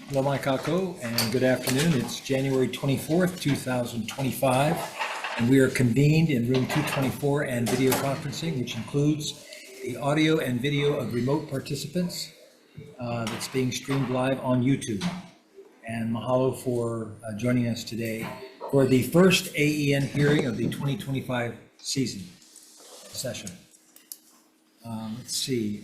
Hello, Mike Kako, and good afternoon. It's January 24th, 2025, and we are convened in room 224 and video conferencing, which includes the audio and video of remote participants that's being streamed live on YouTube. And mahalo for joining us today for the first AEN hearing of the 2025 session. Let's see.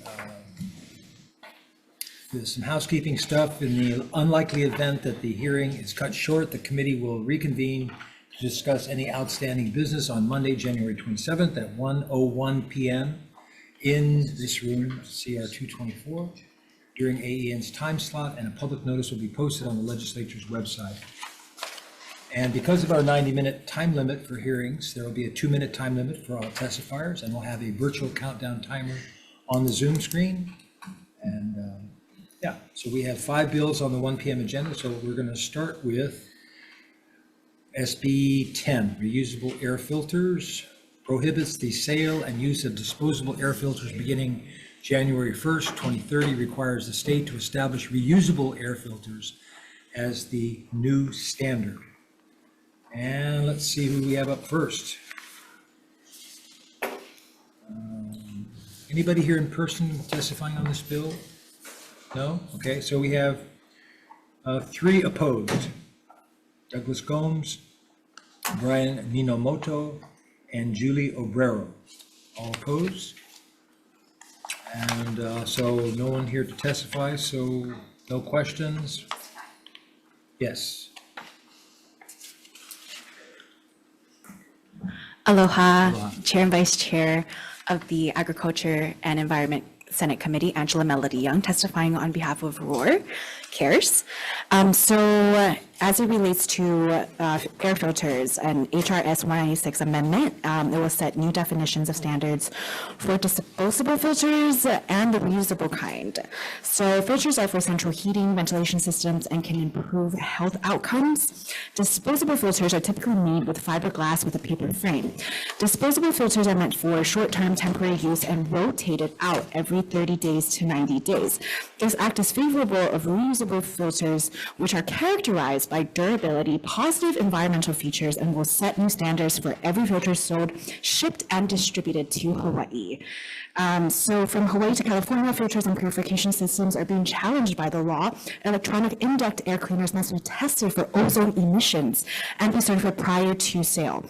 There's some housekeeping stuff. In the unlikely event that the hearing is cut short, the committee will reconvene to discuss any outstanding business on Monday, January 27th at 1:01 p.m. in this room, CR 224, during AEN's time slot, and a public notice will be posted on the legislature's website. And because of our 90-minute time limit for hearings, there will be a 2-minute time limit for all testifiers, and we'll have a virtual countdown timer on the Zoom screen. And yeah, so we have 5 bills on the 1 p.m. agenda. So we're going to start with SB 10, reusable air filters, prohibits the sale and use of disposable air filters beginning January 1st, 2030, requires the state to establish reusable air filters as the new standard. And let's see who we have up first. Anybody here in person testifying on this bill? No? Okay, so we have 3 opposed. Douglas Gomes, Brian Ninomoto, and Julie Obrero, all opposed. And so no one here to testify, so no questions. Yes. Aloha, Chair and Vice Chair of the Agriculture and Environment Senate Committee, Angela Melody Young, testifying on behalf of ROAR Cares. So as it relates to air filters and HRS 196 amendment, it will set new definitions of standards for disposable filters and the reusable kind. So filters are for central heating, ventilation systems, and can improve health outcomes. Disposable filters are typically made with fiberglass with a paper frame. Disposable filters are meant for short-term temporary use and rotated out every 30 days to 90 days. This act is favorable of reusable filters, which are characterized by durability, positive environmental features, and will set new standards for every filter sold, shipped, and distributed to Hawaii. So from Hawaii to California, filters and purification systems are being challenged by the law. Electronic induct air cleaners must be tested for ozone emissions and be certified prior to sale.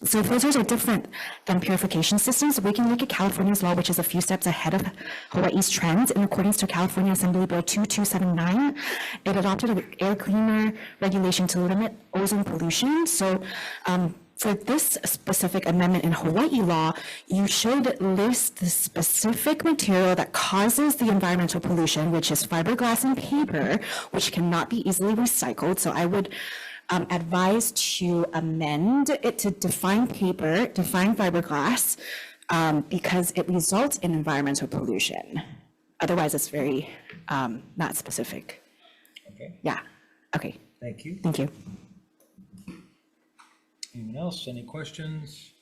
So filters are different than purification systems. We can look at California's law, which is a few steps ahead of Hawaii's trends. In accordance to California Assembly Bill 2279, it adopted an air cleaner regulation to limit ozone pollution. So for this specific amendment in Hawaii law, you should list the specific material that causes the environmental pollution, which is fiberglass and paper, which cannot be easily recycled. So I would advise to amend it to define paper, define fiberglass, because it results in environmental pollution. Otherwise, it's very not specific. Okay. Yeah. Okay. Thank you. Thank you. Anyone else? Any questions?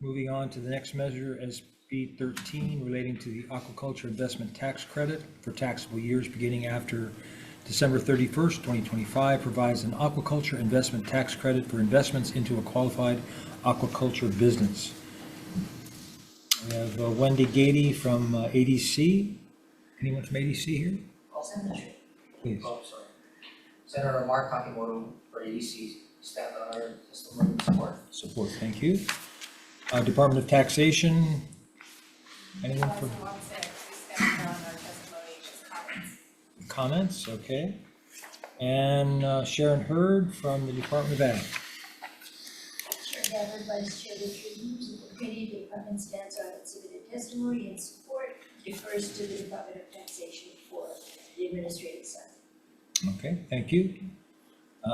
Moving on to the next measure, SB 13, relating to the aquaculture investment tax credit for taxable years beginning after December 31st, 2025, provides an aquaculture investment tax credit for investments into a qualified aquaculture business. We have Wendy Gady from ADC. Anyone from ADC here? I'll send that. Please. Oh, sorry. Senator Mark Kakimoto for ADC, stand on our testimony and support. Support, thank you. Department of Taxation. Anyone from? Comments, okay. And Sharon Hurd from the Department of Ag. Chair Gabbard, Vice Chair Richard, members of the committee, the department stands on its submitted testimony and support, defers to the Department of Taxation for the administrative side. Okay, thank you.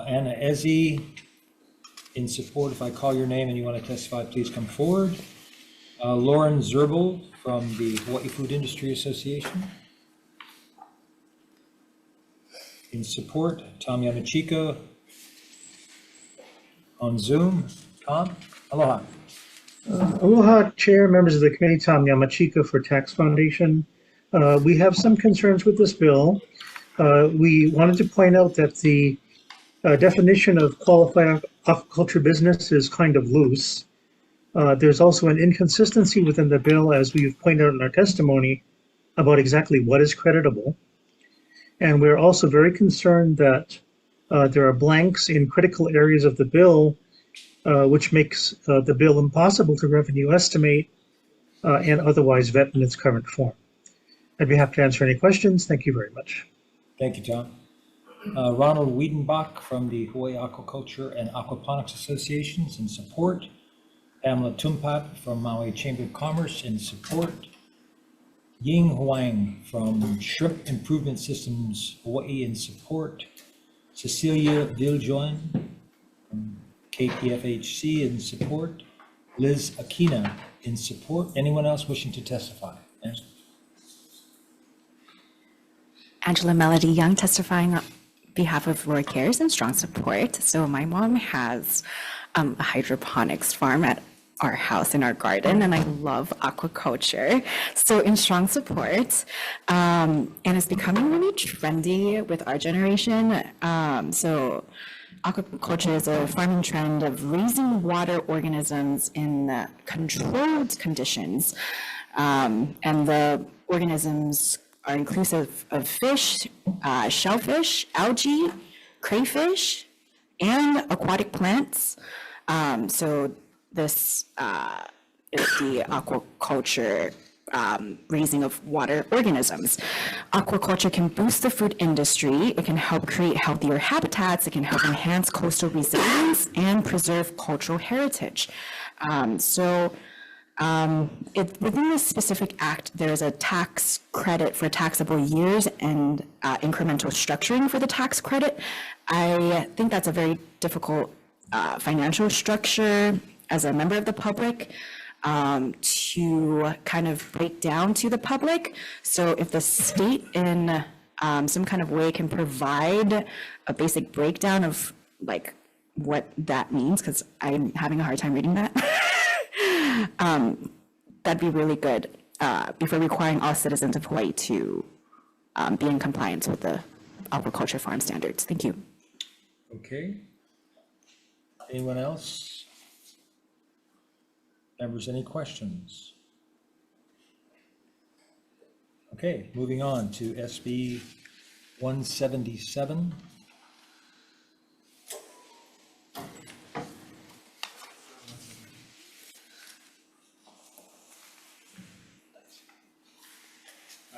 Anna Ezzi, in support. If I call your name and you want to testify, please come forward. Lauren Zerbel from the Hawaii Food Industry Association. In support, Tom Yamachika on Zoom. Tom, aloha. Aloha, Chair, members of the committee, Tom Yamachika for Tax Foundation. We have some concerns with this bill. we wanted to point out that the definition of qualified aquaculture business is kind of loose. There's also an inconsistency within the bill, as we've pointed out in our testimony, about exactly what is creditable. And we're also very concerned that there are blanks in critical areas of the bill, which makes the bill impossible to revenue estimate and otherwise vet in its current form. I'd be happy to answer any questions. Thank you very much. Thank you, Tom. Ronald Wiedenbach from the Hawaii Aquaculture and Aquaponics Associations in support. Pamela Tumpat from Maui Chamber of Commerce in support. Ying Huang from Shrimp Improvement Systems Hawaii in support. Cecilia Viljoen from KPFHC in support. Liz Aquina in support. Anyone else wishing to testify? Yes. Angela Melody Young testifying on behalf of Roy Cares in strong support. So my mom has a hydroponics farm at our house in our garden, and I love aquaculture. So in strong support, and it's becoming really trendy with our generation. So aquaculture is a farming trend of raising water organisms in controlled conditions. And the organisms are inclusive of fish, shellfish, algae, crayfish, and aquatic plants. So this is the aquaculture raising of water organisms. Aquaculture can boost the food industry. It can help create healthier habitats. It can help enhance coastal resilience and preserve cultural heritage. Within this specific act, there's a tax credit for taxable years and incremental structuring for the tax credit. I think that's a very difficult financial structure as a member of the public to kind of break down to the public. So if the state in some kind of way can provide a basic breakdown of like what that means, because I'm having a hard time reading that. That'd be really good before requiring all citizens of Hawaii to be in compliance with the aquaculture farm standards. Thank you. Okay. Anyone else? Members, any questions? Okay, moving on to SB 177.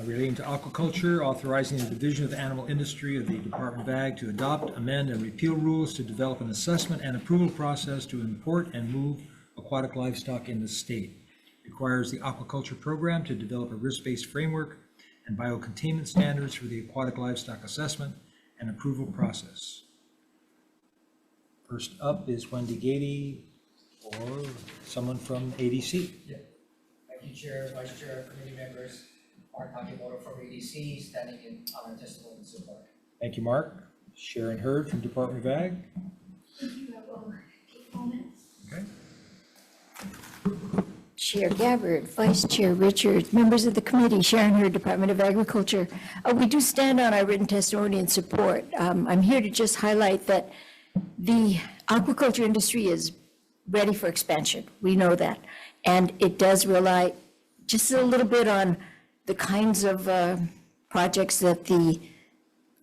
Relating to aquaculture, authorizing the Division of the Animal Industry of the Department of Ag to adopt, amend, and repeal rules to develop an assessment and approval process to import and move aquatic livestock in the state. Requires the aquaculture program to develop a risk-based framework and biocontainment standards for the aquatic livestock assessment and approval process. First up is Wendy Gady or someone from ADC. Yeah. Thank you, Chair, Vice Chair, committee members. Mark Takimoto from ADC, standing in on testimony and support. Thank you, Mark. Sharon Hurd from Department of Ag. Thank you, I will take a moment. Okay. Chair Gabbard, Vice Chair Richards, members of the committee, Sharon Hurd, Department of Agriculture. We do stand on our written testimony and support. I'm here to just highlight that the aquaculture industry is ready for expansion. We know that. And it does rely just a little bit on the kinds of projects that the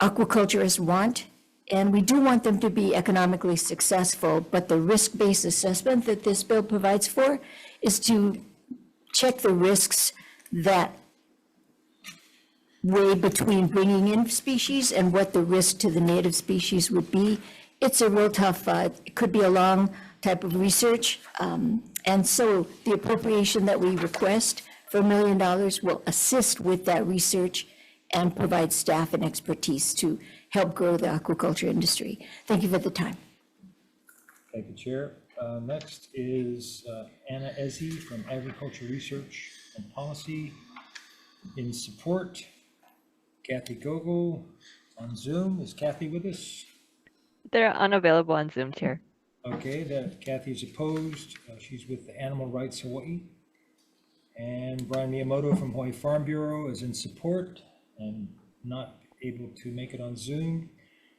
aquaculturists want. And we do want them to be economically successful, but the risk-based assessment that this bill provides for is to check the risks that weigh between bringing in species and what the risk to the native species would be. It's a real tough, it could be a long type of research. And so the appropriation that we request for $1 million will assist with that research and provide staff and expertise to help grow the aquaculture industry. Thank you for the time. Thank you, Chair. Next is Anna Ezzi from Agriculture Research and Policy in support. Kathy Gogol on Zoom. Is Kathy with us? They're unavailable on Zoom, Chair. Okay, that Kathy is opposed. She's with the Animal Rights Hawaii. And Brian Miyamoto from Hawaii Farm Bureau is in support and not able to make it on Zoom.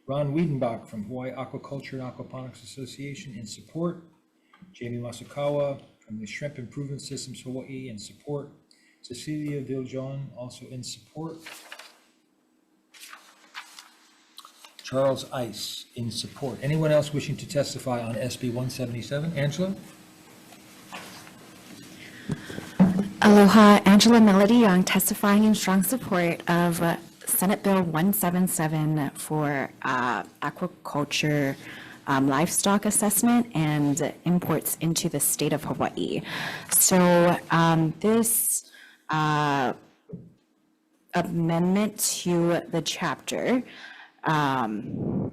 Ron Wiedenbach from Hawaii Aquaculture and Aquaponics Association in support. Jamie Masakawa from the Shrimp Improvement Systems Hawaii in support. Cecilia Viljon also in support. Charles Ice in support. Anyone else wishing to testify on SB 177? Angela? Aloha, Angela Melody Young, testifying in strong support of Senate Bill 177 for aquaculture livestock assessment and imports into the state of Hawaii. So this amendment to the chapter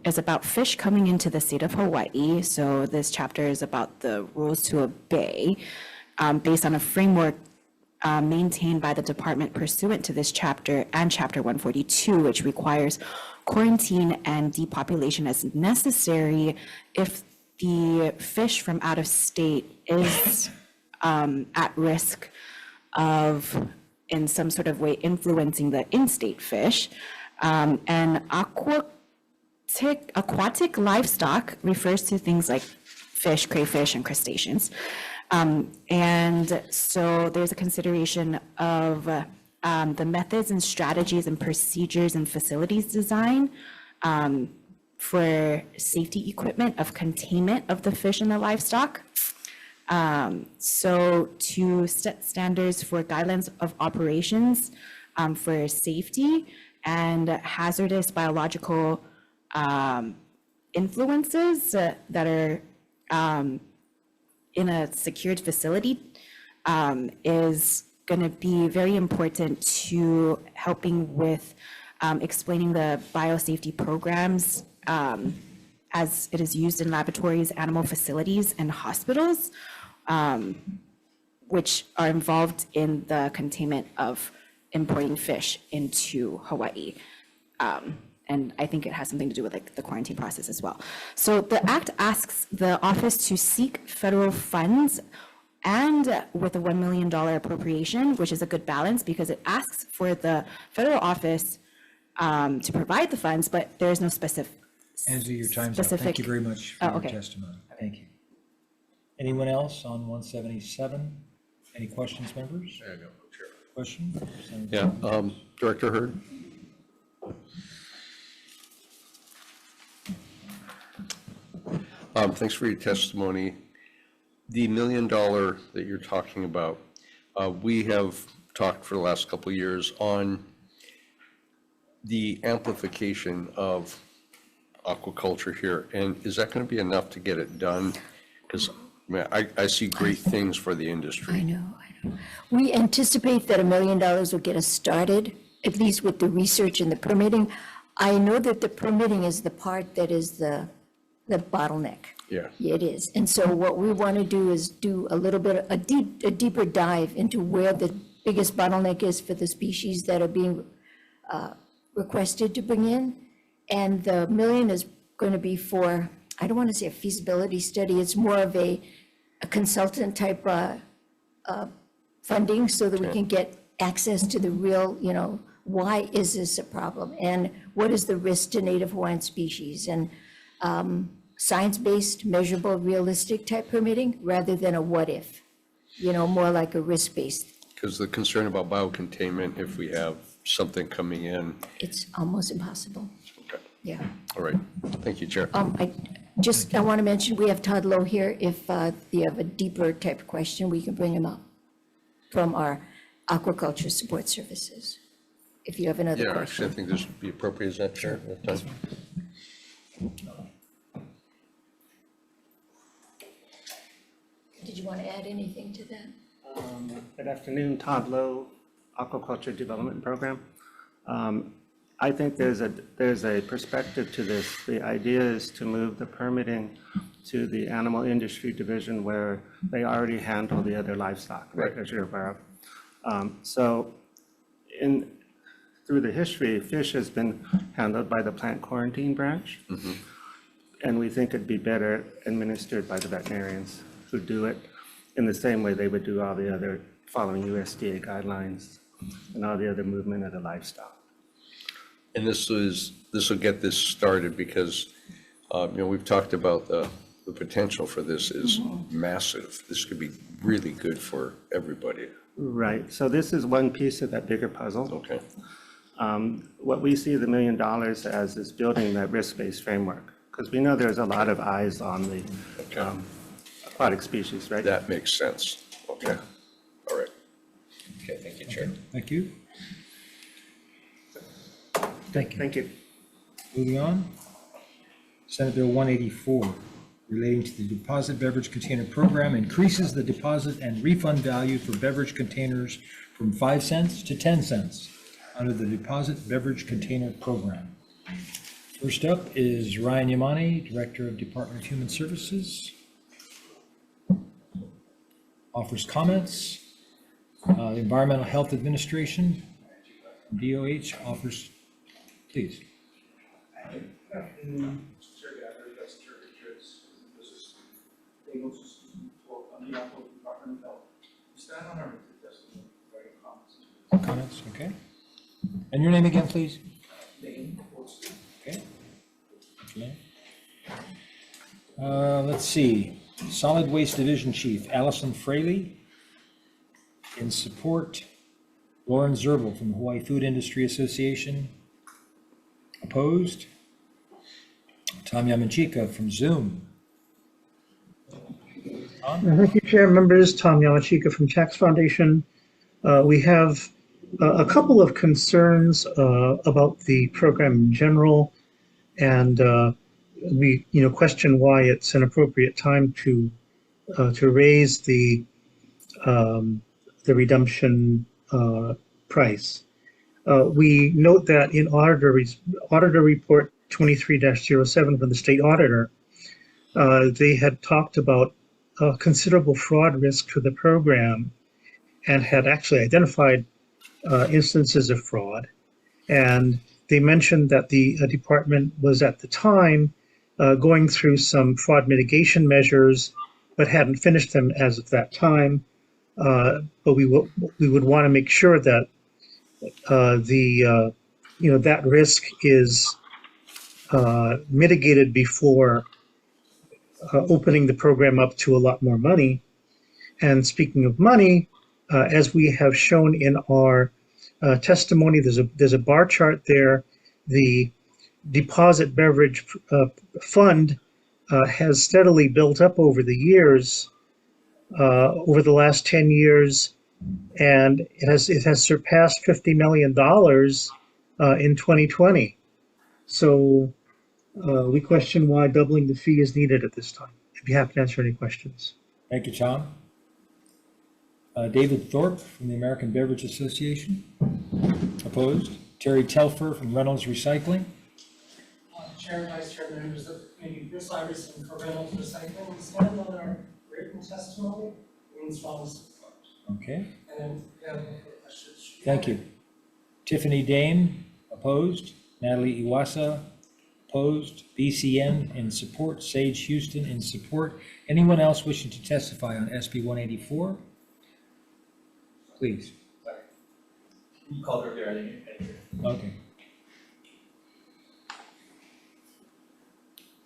is about fish coming into the state of Hawaii. So this chapter is about the rules to obey based on a framework maintained by the department pursuant to this chapter and Chapter 142, which requires quarantine and depopulation as necessary if the fish from out of state is at risk of, in some sort of way, influencing the in-state fish. And aquatic livestock refers to things like fish, crayfish, and crustaceans. And so there's a consideration of the methods and strategies and procedures and facilities design for safety equipment of containment of the fish and the livestock. So to set standards for guidelines of operations for safety and hazardous biological influences that are in a secured facility is going to be very important to helping with explaining the biosafety programs as it is used in laboratories, animal facilities, and hospitals, which are involved in the containment of importing fish into Hawaii. And I think it has something to do with like the quarantine process as well. So the act asks the office to seek federal funds and with a $1 million appropriation, which is a good balance because it asks for the federal office to provide the funds, but there is no specific. Angela, your time's up. Thank you very much for your testimony. Thank you. Anyone else on 177? Any questions, members? Yeah, no, Chair. Question? Yeah, Director Hurd. Thanks for your testimony. The $1 million that you're talking about, we have talked for the last couple of years on the amplification of aquaculture here. And is that going to be enough to get it done? Because I see great things for the industry. I know. We anticipate that $1 million will get us started, at least with the research and the permitting. I know that the permitting is the part that is the bottleneck. Yeah. It is. And so what we want to do is do a little bit, a deeper dive into where the biggest bottleneck is for the species that are being requested to bring in. And the $1 million is going to be for, I don't want to say a feasibility study, it's more of a consultant type funding so that we can get access to the real, why is this a problem? And what is the risk to native Hawaiian species? And science-based, measurable, realistic type permitting rather than a what if, more like a risk-based. Because the concern about biocontainment, if we have something coming in. It's almost impossible. Okay. Yeah. All right. Thank you, Chair. I want to mention, we have Todd Lowe here. If you have a deeper type of question, we can bring him up from our aquaculture support services. If you have another Yeah, question. actually, I think this would be appropriate, is that Chair? That time? Did you want to add anything to that? Good afternoon, Todd Lowe, Aquaculture Development Program. I think there's a perspective to this. The idea is to move the permitting to the animal industry division where they already handle the other livestock, right, as you're aware of. So through the history, fish has been handled by the plant quarantine branch. Mm-hmm. And we think it'd be better administered by the veterinarians who do it in the same way they would do all the other, following USDA guidelines and all the other movement of the livestock. And this will get this started because, we've talked about the potential for this is massive. This could be really good for everybody. Right, so this is one piece of that bigger puzzle. Okay. What we see the $1 million as is building that risk-based framework, because we know there's a lot of eyes on the aquatic species, right? That makes sense. Okay. All right. Okay, thank you, Chair. Thank you. Thank you. Thank you. Moving on. Senate Bill 184, relating to the deposit beverage container program, increases the deposit and refund value for beverage containers from 5 cents to 10 cents under the deposit beverage container program. First up is Ryan Yamani, Director of Department of Human Services. Offers comments. Environmental Health Administration, DOH, offers, please. Good afternoon, Mr. Chair, Vice Chair Richards, this is Daniel on behalf of the Department of Health. We stand on our written testimony, providing comments. Comments, okay. And your name again, please? Name, Wilson. Okay. Okay. Let's see, Solid Waste Division Chief Allison Fraley. In support, Lauren Zerbel from the Hawaii Food Industry Association. Opposed? Tom Yamachika from Zoom. Thank you, Chair, members. Tom Yamachika from Tax Foundation. We have a couple of concerns about the program in general, and we, question why it's an appropriate time to raise the redemption price. We note that in Auditor Report 23-07 from the State Auditor, they had talked about considerable fraud risk to the program and had actually identified instances of fraud. And they mentioned that the department was at the time going through some fraud mitigation measures, but hadn't finished them as of that time. But we would want to make sure that that risk is mitigated before opening the program up to a lot more money. And speaking of money, as we have shown in our testimony, there's a bar chart there. The deposit beverage fund has steadily built up over the years, over the last 10 years, and it has surpassed $50 million in 2020. So we question why doubling the fee is needed at this time. I'd be happy to answer any questions. Thank you, Tom. David Thorpe from the American Beverage Association. Opposed? Terry Telfer from Reynolds Recycling. Chair, Vice Chair, members of the committee, Bruce Iverson for Reynolds Recycling. We stand on our written testimony in strong support. Okay, And then we have no further questions. thank you. Tiffany Dame, opposed. Natalie Iwasa, opposed. BCN in support. Sage Houston in support. Anyone else wishing to testify on SB 184? Please. You called earlier, I didn't. Okay.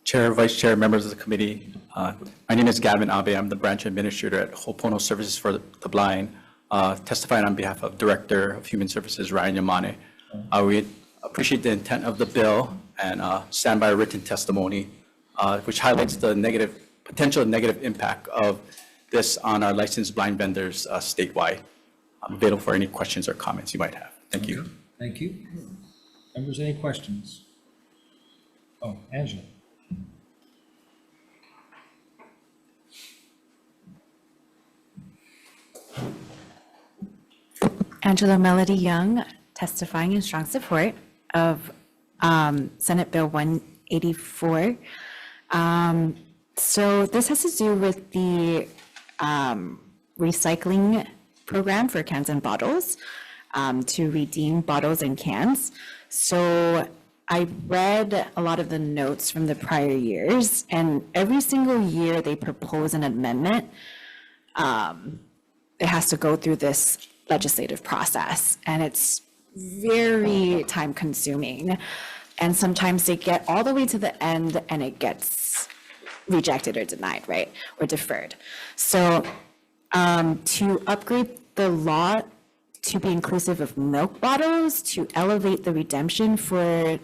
Chair, Vice Chair, members of the committee. My name is Gavin Abe. I'm the branch administrator at Ho'opono Services for the Blind, testifying on behalf of Director of Human Services, Ryan Yamane. We appreciate the intent of the bill and stand by a written testimony, which highlights the potential negative impact of this on our licensed blind vendors statewide. I'm available for any questions or comments you might have. Thank you. Thank you. Members, any questions? Oh, Angela. Angela Melody Young, testifying in strong support of Senate Bill 184. So this has to do with the recycling program for cans and bottles, to redeem bottles and cans. So I read a lot of the notes from the prior years, and every single year they propose an amendment. It has to go through this legislative process, and it's very time consuming. And sometimes they get all the way to the end and it gets rejected or denied, right? Or deferred. So to upgrade the law to be inclusive of milk bottles, to elevate the redemption for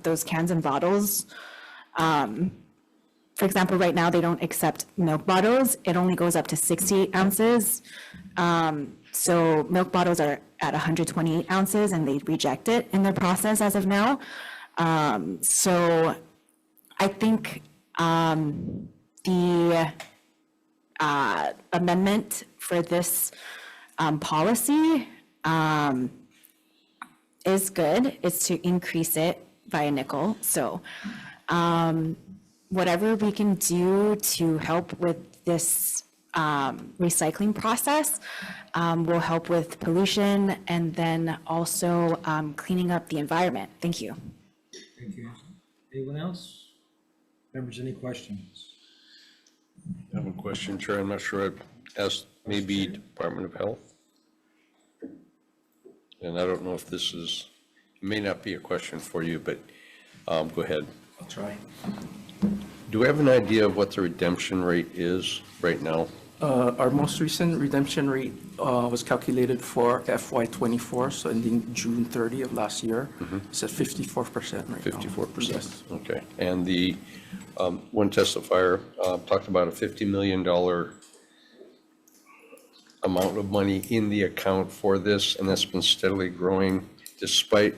those cans and bottles. For example, right now, they don't accept milk bottles. It only goes up to 68 ounces. So milk bottles are at 128 ounces and they reject it in the process as of now. So I think the amendment for this policy is good. It's to increase it by a nickel. So whatever we can do to help with this recycling process will help with pollution and then also cleaning up the environment. Thank you. Thank you. Anyone else? Members, any questions? I have a question, Chair. I'm not sure. I'd ask maybe Department of Health. And I don't know if this is, it may not be a question for you, but go ahead. I'll try. Do we have an idea of what the redemption rate is right now? Our most recent redemption rate was calculated for FY24, so ending June 30 of last year. It's at 54% right now. 54%? Yes. Okay. And the one testifier talked about a $50 million amount of money in the account for this, and that's been steadily growing despite,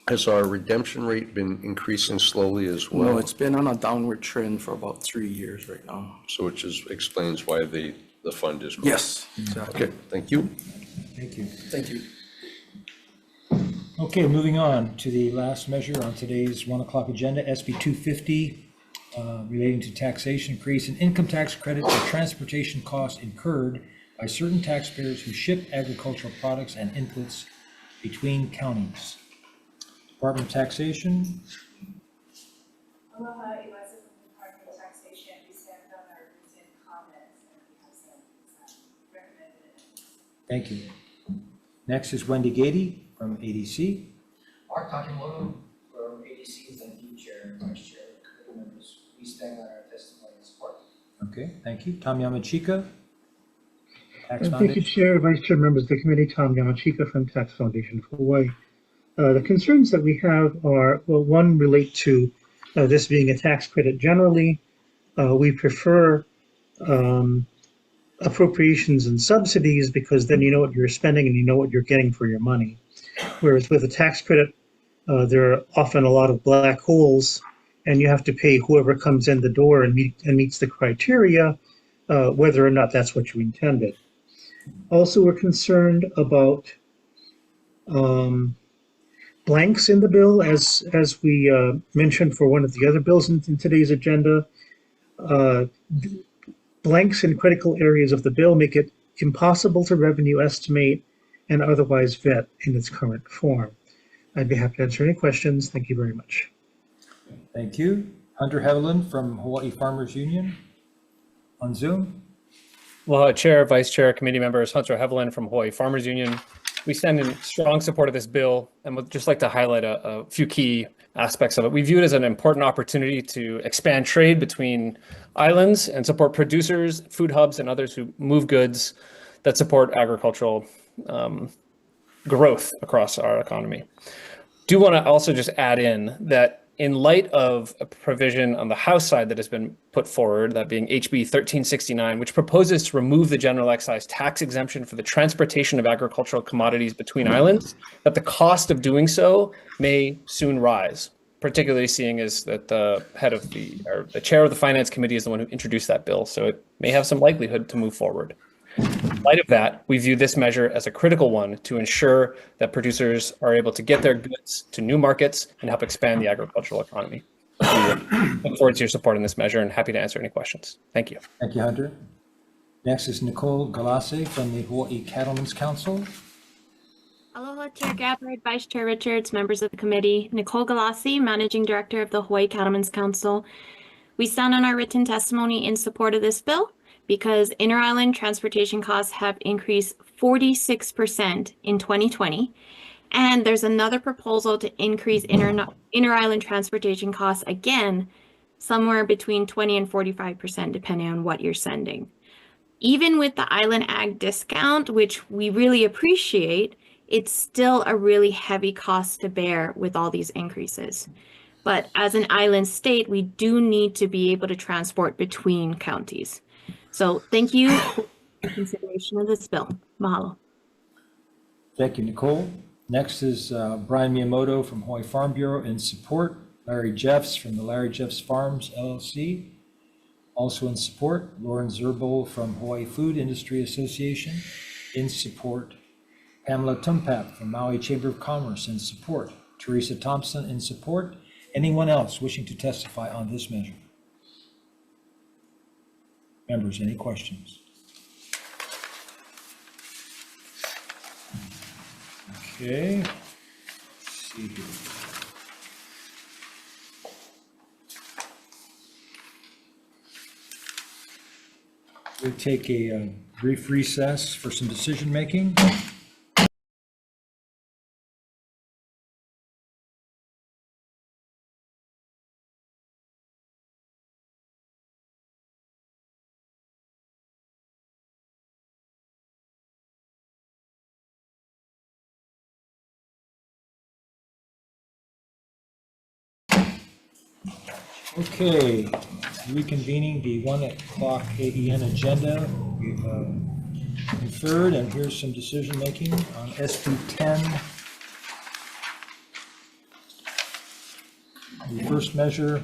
has our redemption rate been increasing slowly as well? No, it's been on a downward trend for about 3 years right now. So which explains why the fund is growing? Yes, exactly. Okay, thank you. Thank you. Thank you. Okay, moving on to the last measure on today's 1 o'clock agenda, SB 250, relating to taxation, creates an income tax credit for transportation costs incurred by certain taxpayers who ship agricultural products and inputs between counties. Department of Taxation. Aloha, Eliza from the Department of Taxation. We stand on our recent comments and we have some recommended amendments. Thank you. Next is Wendy Gady from ADC. Mark Takimoto from ADC, thank you, Chair, Vice Chair, committee members. We stand on our testimony and support. Okay, thank you. Tom Yamachika. Tax Thank you, Foundation. Chair, Vice Chair, members of the committee. Tom Yamachika from Tax Foundation of Hawaii. The concerns that we have are, well, one, relate to this being a tax credit generally. We prefer appropriations and subsidies because then you know what you're spending and you know what you're getting for your money. Whereas with a tax credit, there are often a lot of black holes and you have to pay whoever comes in the door and meets the criteria, whether or not that's what you intended. Also, we're concerned about blanks in the bill, as we mentioned for one of the other bills in today's agenda. Blanks in critical areas of the bill make it impossible to revenue estimate and otherwise vet in its current form. I'd be happy to answer any questions. Thank you very much. Thank you. Hunter Heveland from Hawaii Farmers Union on Zoom. Well, Chair, Vice Chair, committee members, Hunter Heveland from Hawaii Farmers Union. We stand in strong support of this bill and would just like to highlight a few key aspects of it. We view it as an important opportunity to expand trade between islands and support producers, food hubs, and others who move goods that support agricultural growth across our economy. Do want to also just add in that in light of a provision on the House side that has been put forward, that being HB 1369, which proposes to remove the general excise tax exemption for the transportation of agricultural commodities between islands, that the cost of doing so may soon rise, particularly seeing as that the head of the chair of the Finance Committee is the one who introduced that bill, so it may have some likelihood to move forward. In light of that, we view this measure as a critical one to ensure that producers are able to get their goods to new markets and help expand the agricultural economy. Look forward to your support in this measure and happy to answer any questions. Thank you. Thank you, Hunter. Next is Nicole Galassi from the Hawaii Cattlemen's Council. Aloha, Chair Gabbard, Vice Chair Richards, members of the committee. Nicole Galassi, Managing Director of the Hawaii Cattlemen's Council. We stand on our written testimony in support of this bill. because inter-island transportation costs have increased 46% in 2020. And there's another proposal to increase inter-island transportation costs again, somewhere between 20 and 45%, depending on what you're sending. Even with the Island Ag discount, which we really appreciate, it's still a really heavy cost to bear with all these increases. But as an island state, we do need to be able to transport between counties. So thank you for consideration of this bill. Mahalo. Thank you, Nicole. Next is Brian Miyamoto from Hawaii Farm Bureau in support. Larry Jeffs from the Larry Jeffs Farms LLC. Also in support, Lauren Zerbol from Hawaii Food Industry Association in support. Pamela Tumpap from Maui Chamber of Commerce in support. Teresa Thompson in support. Anyone else wishing to testify on this measure? Members, any questions? Okay. Let's see here. We'll take a brief recess for some decision making. Okay, reconvening the 1 o'clock AEN agenda. We've conferred, and here's some decision making on SB 10. The first measure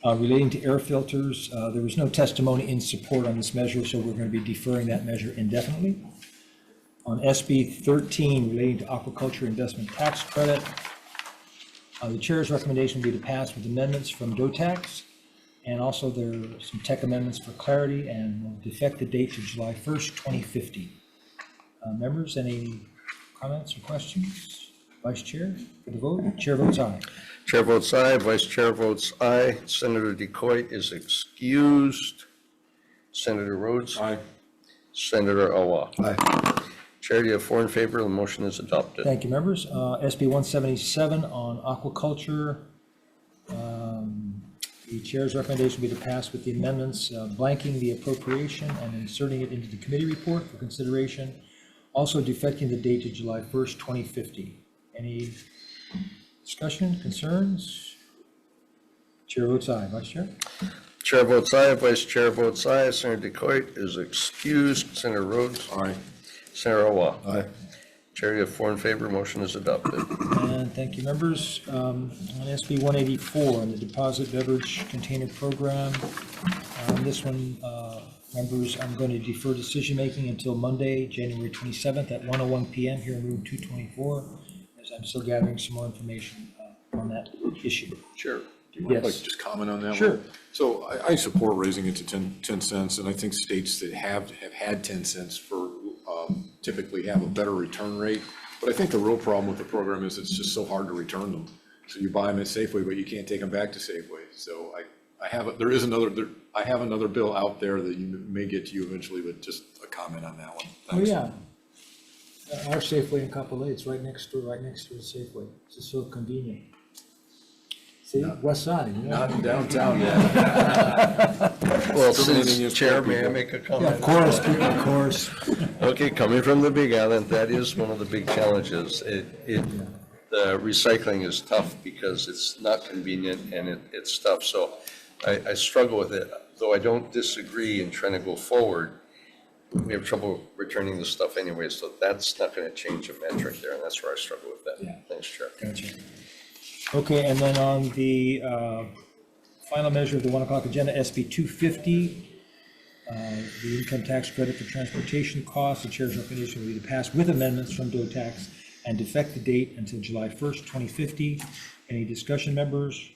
relating to air filters. There was no testimony in support on this measure, so we're going to be deferring that measure indefinitely. On SB 13 relating to aquaculture investment tax credit. The chair's recommendation would be to pass with amendments from DOTAX, and also there are some tech amendments for clarity, and will defect the date to July 1st, 2050. Members, any comments or questions? Vice Chair, for the vote? Chair votes aye. Chair votes aye. Vice Chair votes aye. Senator DeCoit is excused. Senator Rhodes? Aye. Senator Awa? Aye. Chair, you have 4 in favor. The motion is adopted. Thank you, members. SB 177 on aquaculture. The chair's recommendation would be to pass with the amendments blanking the appropriation and inserting it into the committee report for consideration, also defecting the date to July 1st, 2050. Any discussion, concerns? Chair votes aye. Vice Chair? Chair votes aye. Vice Chair votes aye. Senator DeCoit is excused. Senator Rhodes? Aye. Senator Awa? Aye. Chair, you have 4 in favor. Motion is adopted. And thank you, members. On SB 184 on the deposit beverage container program. This one, members, I'm going to defer decision-making until Monday, January 27th at 1:01 p.m. here in room 224, as I'm still gathering some more information on that issue. Sure. Do you mind if I Yes. just comment on that Sure. one? So I support raising it to 10 cents, and I think states that have had 10 cents for typically have a better return rate. But I think the real problem with the program is it's just so hard to return them. So you buy them at Safeway, but you can't take them back to Safeway. So I have another bill out there that you may get to you eventually, but just a comment on that one. Oh, Thanks. yeah. Our Safeway in Kapolei, it's right next to the Safeway. It's just so convenient. See, west side. Yeah. Not in downtown yet. Well, since Chair, may I make a comment? Yeah, of course, of course. Okay, coming from the Big Island, that is one of the big challenges. The recycling is tough because it's not convenient and it's tough. So I struggle with it, though I don't disagree in trying to go forward. We have trouble returning the stuff anyway, so that's not going to change the metric there, and that's where I struggle with that. Yeah. Thanks, Chair. Gotcha. Okay, and then on the final measure of the 1 o'clock agenda, SB 250, the income tax credit for transportation costs, the chair's recommendation will be to pass with amendments from DOTAX and defect the date until July 1st, 2050. Any discussion, members?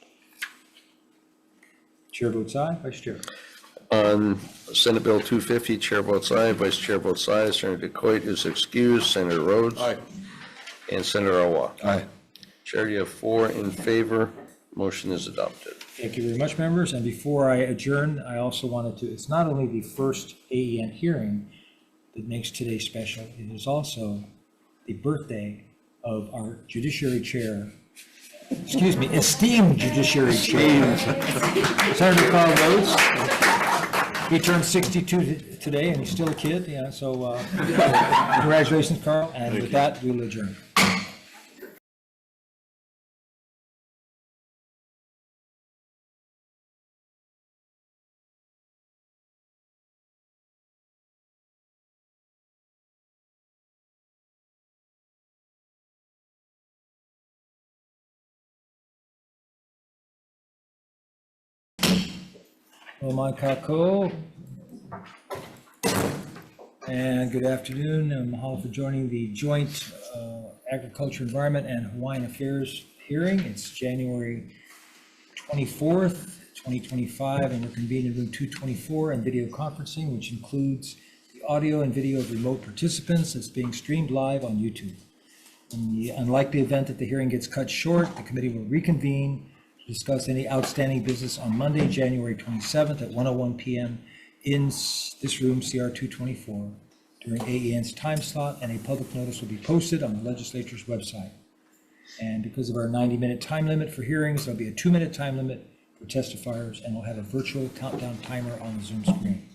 Chair votes aye. Vice Chair? On Senate Bill 250, Chair votes aye, Vice Chair votes aye. Senator DeCoit is excused. Senator Rhodes? Aye. And Senator Awa? Aye. Chair, you have 4 in favor. Motion is adopted. Thank you very much, members. And before I adjourn, I also wanted to, it's not only the first AEN hearing that makes today special, it is also the birthday of our Judiciary Chair, excuse me, esteemed Judiciary Chair, Senator Carl Rhodes. He turned 62 today, and he's still a kid, yeah, so congratulations, Carl, and with that, we'll adjourn. Omai Kako. And good afternoon, and mahalo for joining the joint Agriculture, Environment, and Hawaiian Affairs hearing. It's January 24th, 2025, and we're convened in room 224 and video conferencing, which includes the audio and video of remote participants that's being streamed live on YouTube. In the unlikely event that the hearing gets cut short, the committee will reconvene to discuss any outstanding business on Monday, January 27th at 1:01 p.m. in this room, CR 224, during AEN's time slot, and a public notice will be posted on the legislature's website. And because of our 90-minute time limit for hearings, there'll be a 2-minute time limit for testifiers, and we'll have a virtual countdown timer on the Zoom screen.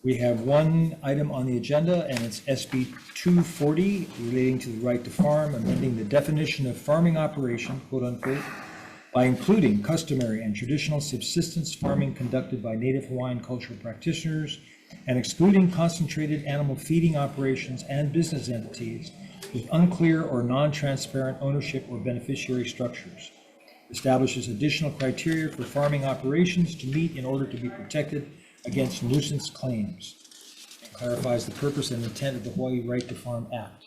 We have one item on the agenda, and it's SB 240, relating to the right to farm, amending the definition of farming operation, quote unquote, by including customary and traditional subsistence farming conducted by Native Hawaiian cultural practitioners and excluding concentrated animal feeding operations and business entities with unclear or non-transparent ownership or beneficiary structures. Establishes additional criteria for farming operations to meet in order to be protected against nuisance claims, and clarifies the purpose and intent of the Hawaii Right to Farm Act.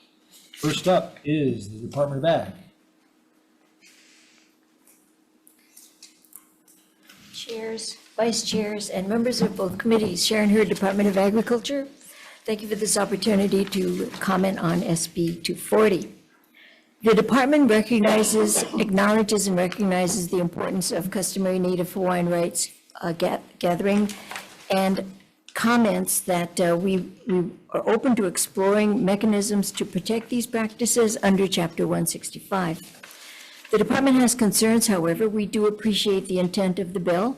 First up is the Department of Ag. Chairs, vice chairs, and members of both committees. Sharon Hurd, Department of Agriculture. Thank you for this opportunity to comment on SB 240. The department acknowledges and recognizes the importance of customary Native Hawaiian rights gathering, and comments that we are open to exploring mechanisms to protect these practices under Chapter 165. The department has concerns, however, we do appreciate the intent of the bill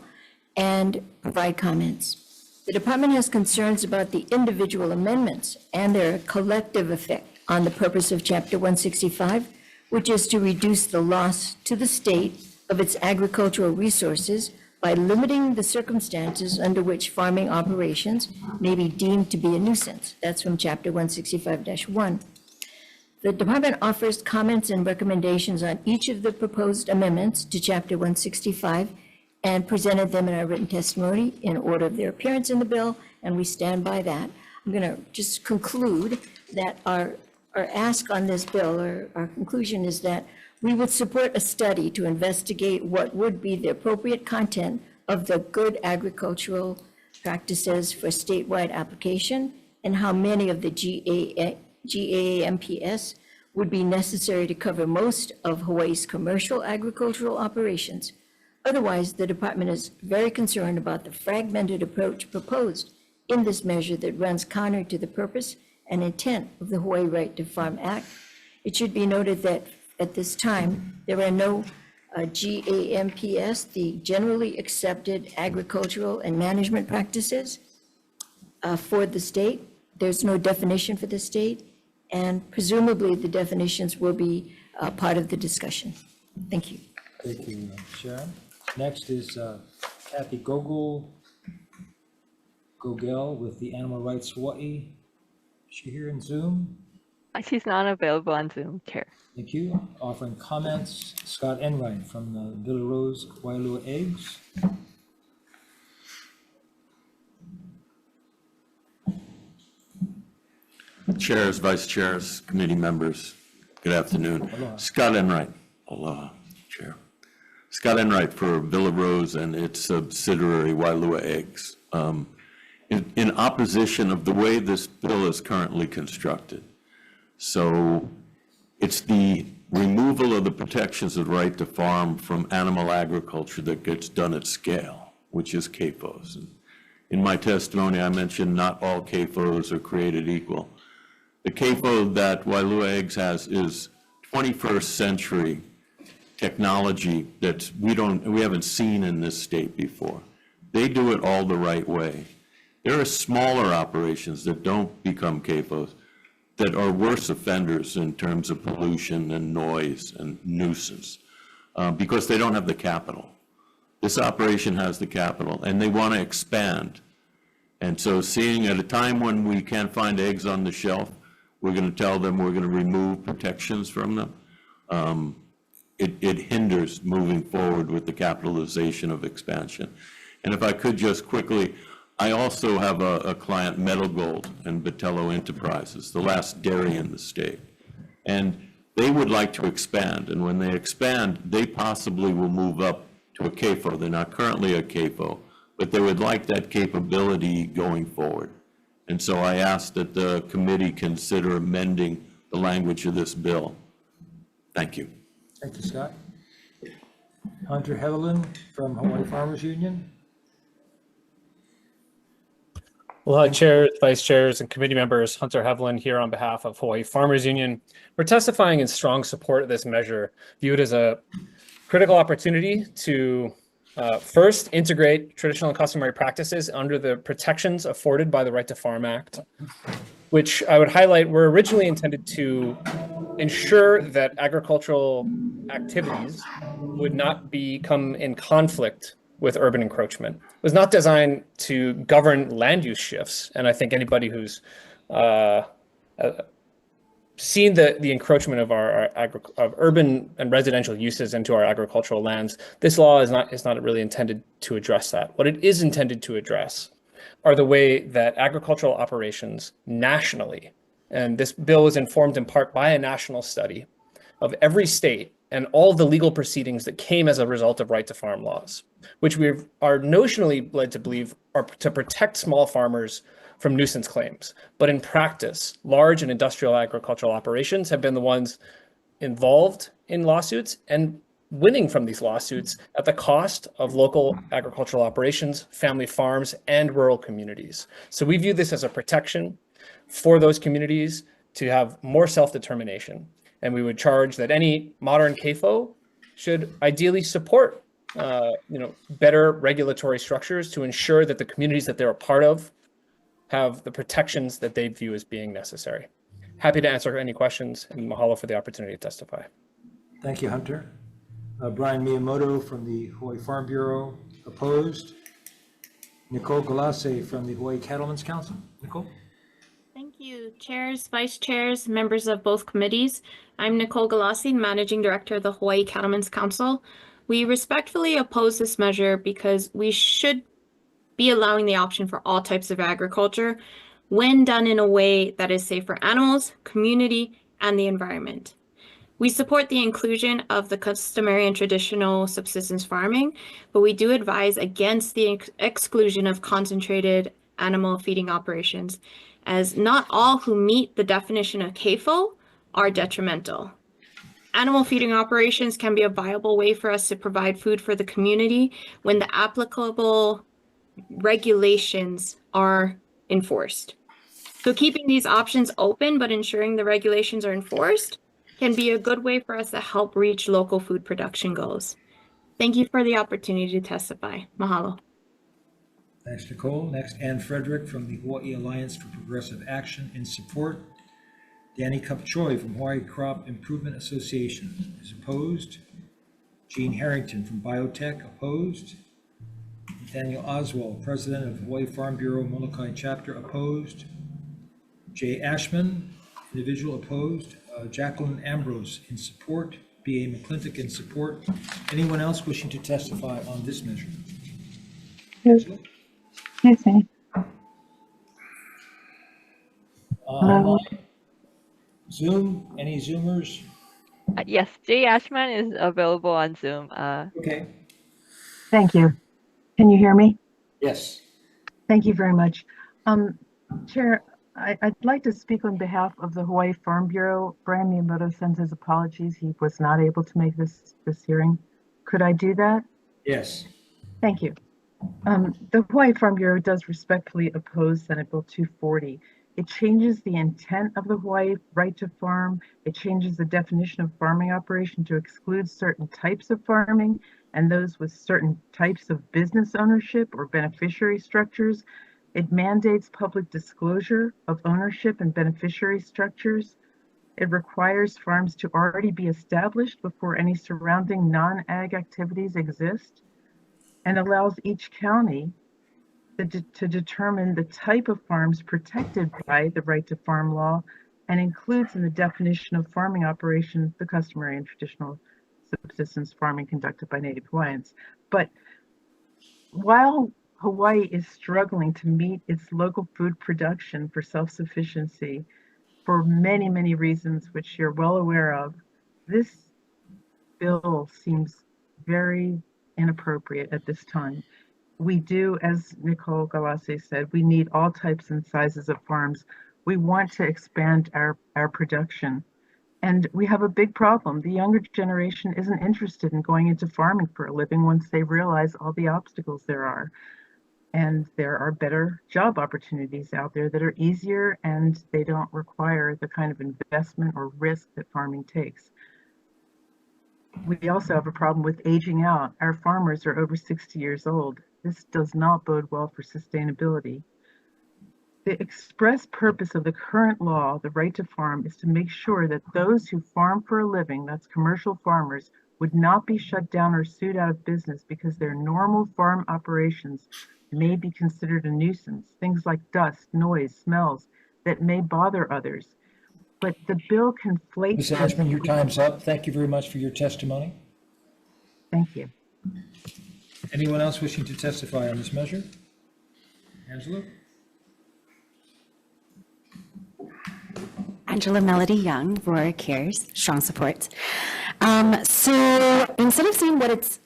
and provide comments. The department has concerns about the individual amendments and their collective effect on the purpose of Chapter 165, which is to reduce the loss to the state of its agricultural resources by limiting the circumstances under which farming operations may be deemed to be a nuisance. That's from Chapter 165-1. The department offers comments and recommendations on each of the proposed amendments to Chapter 165 and presented them in our written testimony in order of their appearance in the bill, and we stand by that. I'm going to just conclude that our ask on this bill, or our conclusion, is that we would support a study to investigate what would be the appropriate content of the good agricultural practices for statewide application, and how many of the GAAMPS would be necessary to cover most of Hawaii's commercial agricultural operations. Otherwise, the department is very concerned about the fragmented approach proposed in this measure that runs counter to the purpose and intent of the Hawaii Right to Farm Act. It should be noted that at this time, there are no GAMPS, the generally accepted agricultural and management practices for the state. There's no definition for the state, and presumably the definitions will be part of the discussion. Thank you. Thank you, Sharon. Next is Kathy Gogel with the Animal Rights Hawaii. Is she here in Zoom? She's not available on Zoom, Chair. Thank you. Offering comments, Scott Enright from the Villa Rose Wailua Eggs. Chairs, vice chairs, committee members, good afternoon. Aloha. Scott Enright, aloha, Chair. Scott Enright for Villa Rose and its subsidiary Wailua Eggs. In opposition of the way this bill is currently constructed. So it's the removal of the protections of the right to farm from animal agriculture that gets done at scale, which is CAFOs. And in my testimony, I mentioned not all CAFOs are created equal. The CAFO that Wailua Eggs has is 21st century technology that we haven't seen in this state before. They do it all the right way. There are smaller operations that don't become CAFOs that are worse offenders in terms of pollution and noise and nuisance because they don't have the capital. This operation has the capital and they want to expand. And so seeing at a time when we can't find eggs on the shelf, we're going to tell them we're going to remove protections from them. It hinders moving forward with the capitalization of expansion. And if I could just quickly, I also have a client, Metal Gold and Botello Enterprises, the last dairy in the state. And they would like to expand. And when they expand, they possibly will move up to a CAFO. They're not currently a CAFO, but they would like that capability going forward. And so I asked that the committee consider amending the language of this bill. Thank you. Thank you, Scott. Hunter Heatherland from Hawaii Farmers Union. Well, chairs, vice chairs, and committee members, Hunter Heveland here on behalf of Hawaii Farmers Union. We're testifying in strong support of this measure, viewed as a critical opportunity to first integrate traditional and customary practices under the protections afforded by the Right to Farm Act, which I would highlight were originally intended to ensure that agricultural activities would not become in conflict with urban encroachment. It was not designed to govern land use shifts. And I think anybody who's seen the encroachment of of urban and residential uses into our agricultural lands, this law is not really intended to address that. What it is intended to address are the way that agricultural operations nationally, and this bill was informed in part by a national study of every state and all the legal proceedings that came as a result of right to farm laws, which we are notionally led to believe are to protect small farmers from nuisance claims. But in practice, large and industrial agricultural operations have been the ones involved in lawsuits and winning from these lawsuits at the cost of local agricultural operations, family farms, and rural communities. So we view this as a protection for those communities to have more self-determination. And we would charge that any modern CAFO should ideally support better regulatory structures to ensure that the communities that they're a part of have the protections that they view as being necessary. Happy to answer any questions, and mahalo for the opportunity to testify. Thank you, Hunter. Brian Miyamoto from the Hawaii Farm Bureau, opposed. Nicole Galassi from the Hawaii Cattlemen's Council. Nicole? Thank you, chairs, vice chairs, members of both committees. I'm Nicole Galassi, Managing Director of the Hawaii Cattlemen's Council. We respectfully oppose this measure because we should be allowing the option for all types of agriculture when done in a way that is safe for animals, community, and the environment. We support the inclusion of the customary and traditional subsistence farming, but we do advise against the exclusion of concentrated animal feeding operations, as not all who meet the definition of CAFO are detrimental. Animal feeding operations can be a viable way for us to provide food for the community when the applicable regulations are enforced. So keeping these options open but ensuring the regulations are enforced can be a good way for us to help reach local food production goals. Thank you for the opportunity to testify. Mahalo. Thanks, Nicole. Next, Ann Frederick from the Hawaii Alliance for Progressive Action in support. Danny Kupchoi from Hawaii Crop Improvement Association is opposed. Gene Harrington from Biotech, opposed. Nathaniel Oswald, President of Hawaii Farm Bureau Molokai Chapter, opposed. Jay Ashman, individual, opposed. Jacqueline Ambrose in support. B.A. McClintock in support. Anyone else wishing to testify on this measure? Yes, Online? Zoom? Any Zoomers? Yes, Jay Ashman is available on Zoom. Okay. thank you. Can you hear me? Yes. Thank you very much. Chair, I'd like to speak on behalf of the Hawaii Farm Bureau. Brian Miyamoto sends his apologies. He was not able to make this hearing. Could I do that? Yes. Thank you. The Hawaii Farm Bureau does respectfully oppose Senate Bill 240. It changes the intent of the Hawaii right to farm. It changes the definition of farming operation to exclude certain types of farming and those with certain types of business ownership or beneficiary structures. It mandates public disclosure of ownership and beneficiary structures. It requires farms to already be established before any surrounding non-ag activities exist, and allows each county to determine the type of farms protected by the right to farm law, and includes in the definition of farming operation the customary and traditional subsistence farming conducted by Native Hawaiians. But while Hawaii is struggling to meet its local food production for self-sufficiency for many, many reasons, which you're well aware of, this bill seems very inappropriate at this time. We do, as Nicole Galase said, we need all types and sizes of farms. We want to expand our production. And we have a big problem. The younger generation isn't interested in going into farming for a living once they realize all the obstacles there are. And there are better job opportunities out there that are easier, and they don't require the kind of investment or risk that farming takes. We also have a problem with aging out. Our farmers are over 60 years old. This does not bode well for sustainability. The express purpose of the current law, the right to farm, is to make sure that those who farm for a living, that's commercial farmers, would not be shut down or sued out of business because their normal farm operations may be considered a nuisance. Things like dust, noise, smells that may bother others. But the bill conflates. Ms. Ashman, your time's up. Thank you very much for your testimony. Thank you. Anyone else wishing to testify on this measure? Angela? Angela Melody Young, Roar Cares, strong support. So instead of saying what it's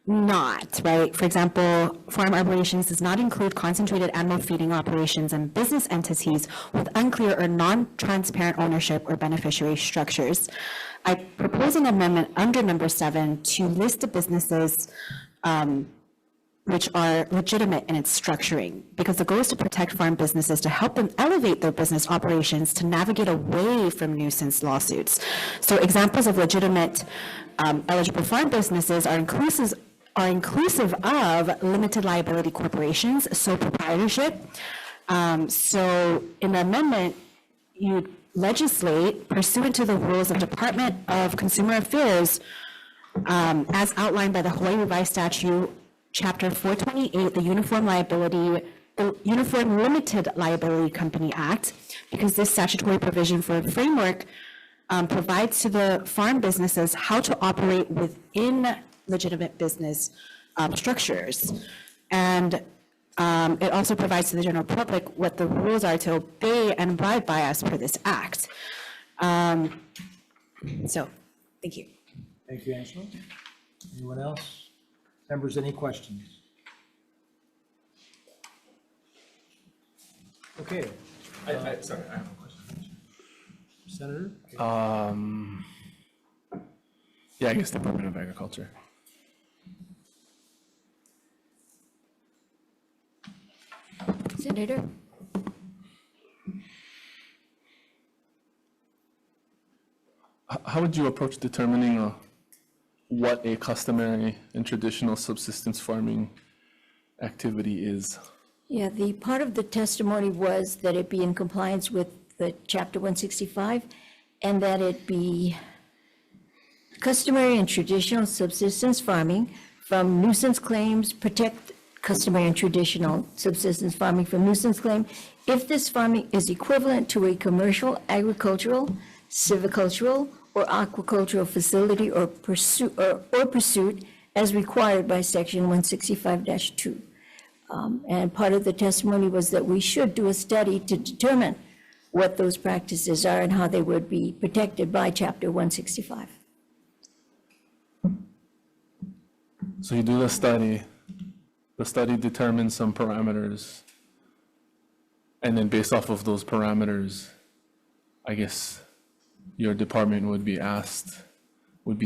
not, right? For example, farm operations does not include concentrated animal feeding operations and business entities with unclear or non-transparent ownership or beneficiary structures. I propose an amendment under number 7 to list the businesses which are legitimate in its structuring, because the goal is to protect farm businesses, to help them elevate their business operations, to navigate away from nuisance lawsuits. So examples of legitimate eligible farm businesses are inclusive of limited liability corporations, sole proprietorship. So in the amendment, you legislate pursuant to the rules of Department of Consumer Affairs as outlined by the Hawaii Revised Statute, Chapter 428, the Uniform Limited Liability Company Act, because this statutory provision for a framework provides to the farm businesses how to operate within legitimate business structures. And it also provides to the general public what the rules are to obey and abide by as per this act. So, thank you. Thank you, Angela. Anyone else? Members, any questions? Okay. Sorry, I have a question. Senator? Yeah, I guess Department of Agriculture. Senator? How would you approach determining what a customary and traditional subsistence farming activity is? Yeah, the part of the testimony was that it be in compliance with the Chapter 165 and that it be customary and traditional subsistence farming from nuisance claims, protect customary and traditional subsistence farming from nuisance claim if this farming is equivalent to a commercial, agricultural, silvicultural, or aquacultural facility or pursuit as required by Section 165-2. And part of the testimony was that we should do a study to determine what those practices are and how they would be protected by Chapter 165. So you do the study determines some parameters, And then based off of those parameters, I guess your department would be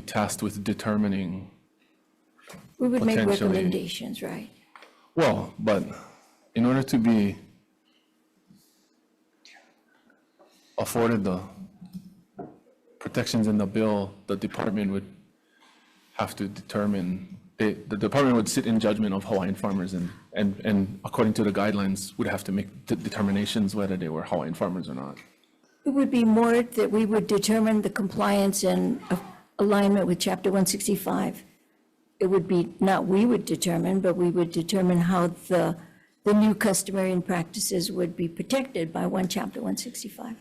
tasked with determining. We would make potentially- recommendations, right? Well, but in order to be afforded the protections in the bill, the department would have to determine, the department would sit in judgment of Hawaiian farmers and according to the guidelines, would have to make determinations whether they were Hawaiian farmers or not. It would be more that we would determine the compliance and alignment with Chapter 165. It would be, not we would determine, but we would determine how the new customary and practices would be protected by Chapter 165.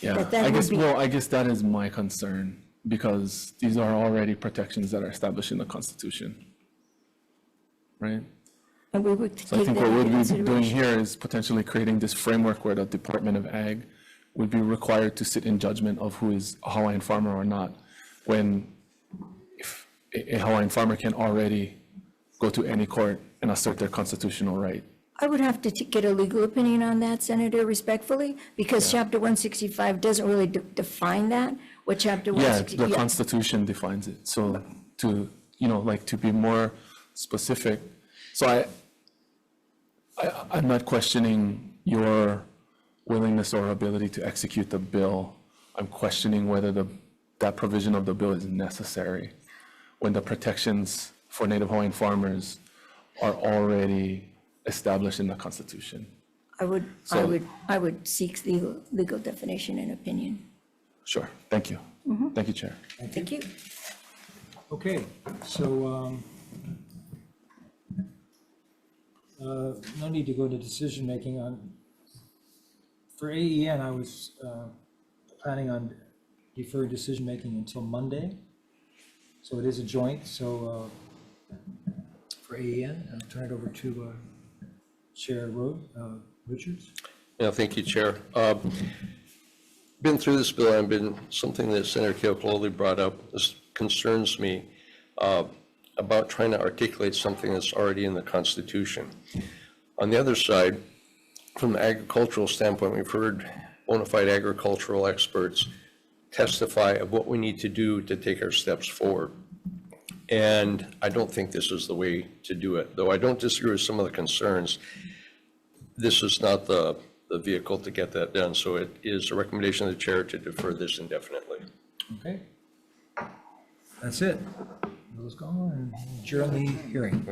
Yeah, that I would guess, be- well, I guess that is my concern, because these are already protections that are established in the Constitution, right? And we would So I take think that what into we'd be doing consideration. here is potentially creating this framework where the Department of Ag would be required to sit in judgment of who is a Hawaiian farmer or not, when if a Hawaiian farmer can already go to any court and assert their constitutional right. I would have to get a legal opinion on that, Senator, respectfully, because Chapter 165 doesn't really define that, what Chapter Yeah, 165. the Constitution defines it. So to, like to be more specific, so I'm not questioning your willingness or ability to execute the bill. I'm questioning whether that provision of the bill is necessary when the protections for Native Hawaiian farmers are already established in the Constitution. I would seek legal definition and opinion. Sure, thank you. Mhm. Thank you, Chair. Thank you. Okay, so no need to go into decision-making on, for AEN, I was planning on deferring decision-making until Monday. So it is a joint, so for AEN, I'll turn it over to Chair Richards. Yeah, thank you, Chair. Been through this bill, and been something that Senator Keokalole brought up. This concerns me about trying to articulate something that's already in the Constitution. On the other side, from the agricultural standpoint, we've heard bona fide agricultural experts testify of what we need to do to take our steps forward. And I don't think this is the way to do it, though I don't disagree with some of the concerns. This is not the vehicle to get that done, so it is a recommendation of the chair to defer this indefinitely. Okay. That's it. Let's go and adjourn the hearing.